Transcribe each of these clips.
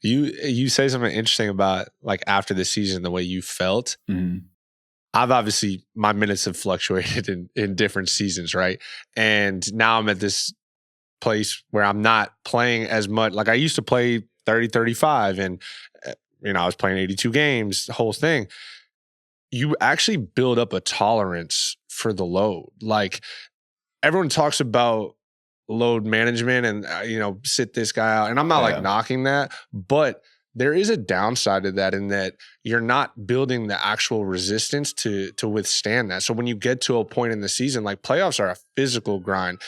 You say something interesting about like after the season, the way you felt. Mm-hmm. I've obviously, my minutes have fluctuated in different seasons, right? And now I'm at this place where I'm not playing as much. Like I used to play 30, 35 and, I was playing 82 games, the whole thing. You actually build up a tolerance for the load. Like everyone talks about load management and, sit this guy out. And I'm not like knocking that, but there is a downside to that in that you're not building the actual resistance to withstand that. So when you get to a point in the season, like playoffs are a physical grind.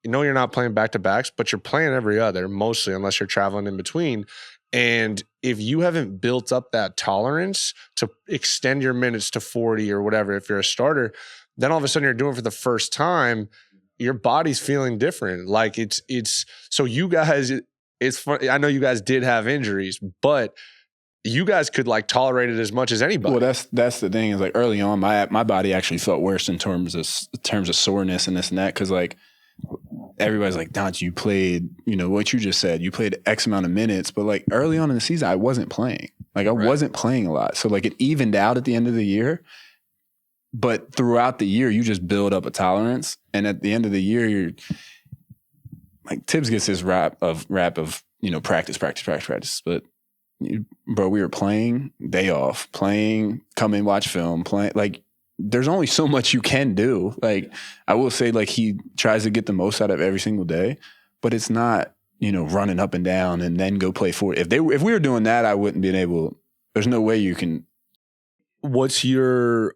You're not playing back-to-backs, but you're playing every other, mostly, unless you're traveling in between. And if you haven't built up that tolerance to extend your minutes to 40 or whatever, if you're a starter, then all of a sudden you're doing it for the first time, your body's feeling different. Like it's so you guys, it's funny. I know you guys did have injuries, but you guys could like tolerate it as much as anybody. Well, that's the thing is like early on, my body actually felt worse in terms of soreness and this and that. Cause like everybody's like, Donte, you played, what you just said, you played X amount of minutes, but like early on in the season, I wasn't playing. Like I wasn't playing a lot. So like it evened out at the end of the year. But throughout the year, you just build up a tolerance. And at the end of the year, you're like Thibs gets this rap of practice. But bro, we were playing, day off, playing, come in, watch film, playing. Like there's only so much you can do. Like I will say, like he tries to get the most out of every single day, but it's not running up and down and then go play 40. If we were doing that, I wouldn't be able. There's no way you can. What's your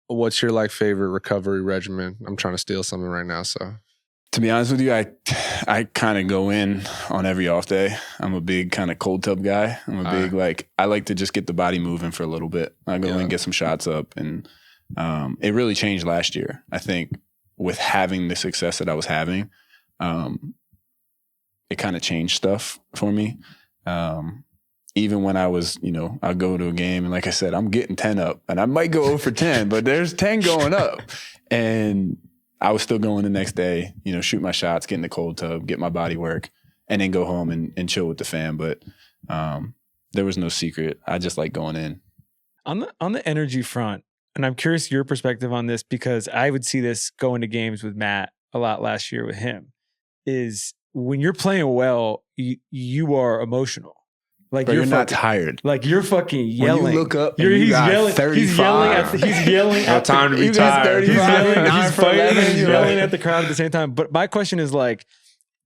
like favorite recovery regimen? I'm trying to steal something right now. So to be honest with you, I kind of go in on every off day. I'm a big kind of cold tub guy. I'm a big I like to just get the body moving for a little bit. I go in and get some shots up, and it really changed last year. I think with having the success that I was having, it kind of changed stuff for me. Even when I was, I'll go to a game and like I said, I'm getting 10 up and I might go 0 for 10, but there's 10 going up. And I was still going the next day, shoot my shots, get in the cold tub, get my body work, and then go home and chill with the fam. But there was no secret. I just like going in. On the energy front, and I'm curious your perspective on this because I would see this going to games with Matt a lot last year with him, is when you're playing well, you are emotional. Like you're not tired. Like you're fucking yelling. When you look up, he's yelling. 35. He's yelling. No time to be tired. He's yelling at the crowd at the same time. But my question is like,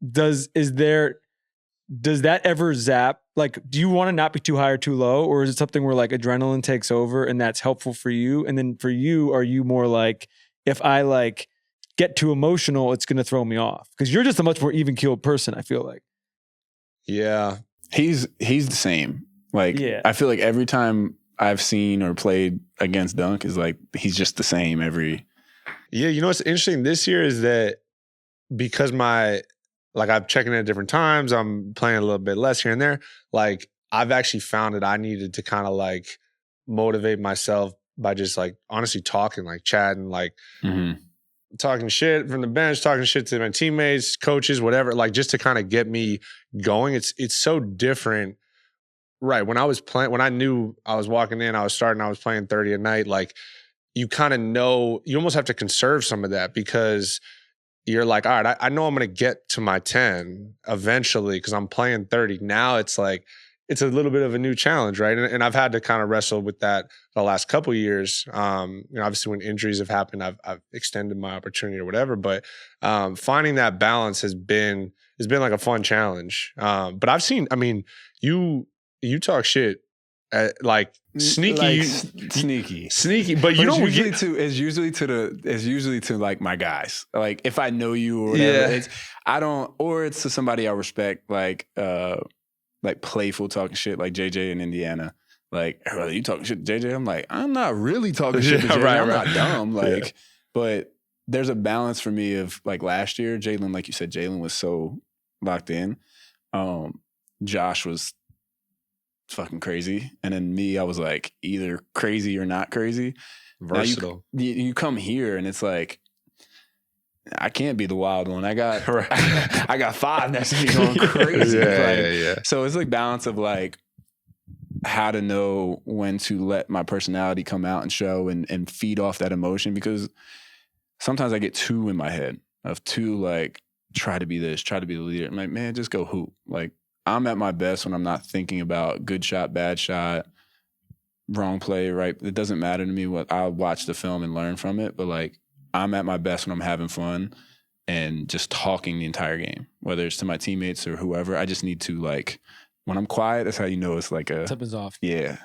does that ever zap? Like, do you want to not be too high or too low, or is it something where like adrenaline takes over and that's helpful for you? And then for you, are you more like, if I like get too emotional, it's going to throw me off? Because you're just a much more even-keeled person, I feel like. Yeah. He's the same. Like, I feel like every time I've seen or played against Dunk is like, he's just the same every. Yeah. What's interesting this year is that because I'm checking in at different times, I'm playing a little bit less here and there. Like, I've actually found that I needed to kind of like motivate myself by just like honestly talking, like chatting, like talking shit from the bench, talking shit to my teammates, coaches, whatever, like just to kind of get me going. It's so different. Right. When I knew I was walking in, I was playing 30 a night, like you kind of know, you almost have to conserve some of that because you're like, all right, I know I'm going to get to my 10 eventually because I'm playing 30. Now it's like, it's a little bit of a new challenge, right? And I've had to kind of wrestle with that the last couple of years. Obviously when injuries have happened, I've extended my opportunity or whatever, but finding that balance has been like a fun challenge. But I've seen, you talk shit like sneaky, but you don't it's usually to like my guys. Like if I know you or whatever, it's to somebody I respect, like playful talking shit, like JJ in Indiana. Like, are you talking shit to JJ? I'm like, I'm not really talking shit to JJ. Right, I'm not dumb. Like, but there's a balance for me of like last year, Jalen, like you said, Jalen was so locked in. Josh was fucking crazy. And then me, I was like either crazy or not crazy. Versatile. You come here and it's like, I can't be the wild one. I got 5 next to me going crazy. Yeah. So it's like balance of like, how to know when to let my personality come out and show and feed off that emotion, because sometimes I get too in my head of too like, try to be this, try to be the leader. I'm like, man, just go hoop. Like, I'm at my best when I'm not thinking about good shot, bad shot, wrong play, right? It doesn't matter to me what I'll watch the film and learn from it. But like, I'm at my best when I'm having fun and just talking the entire game, whether it's to my teammates or whoever. I just need to like, when I'm quiet, that's how you know it's like a Something's off. Yeah.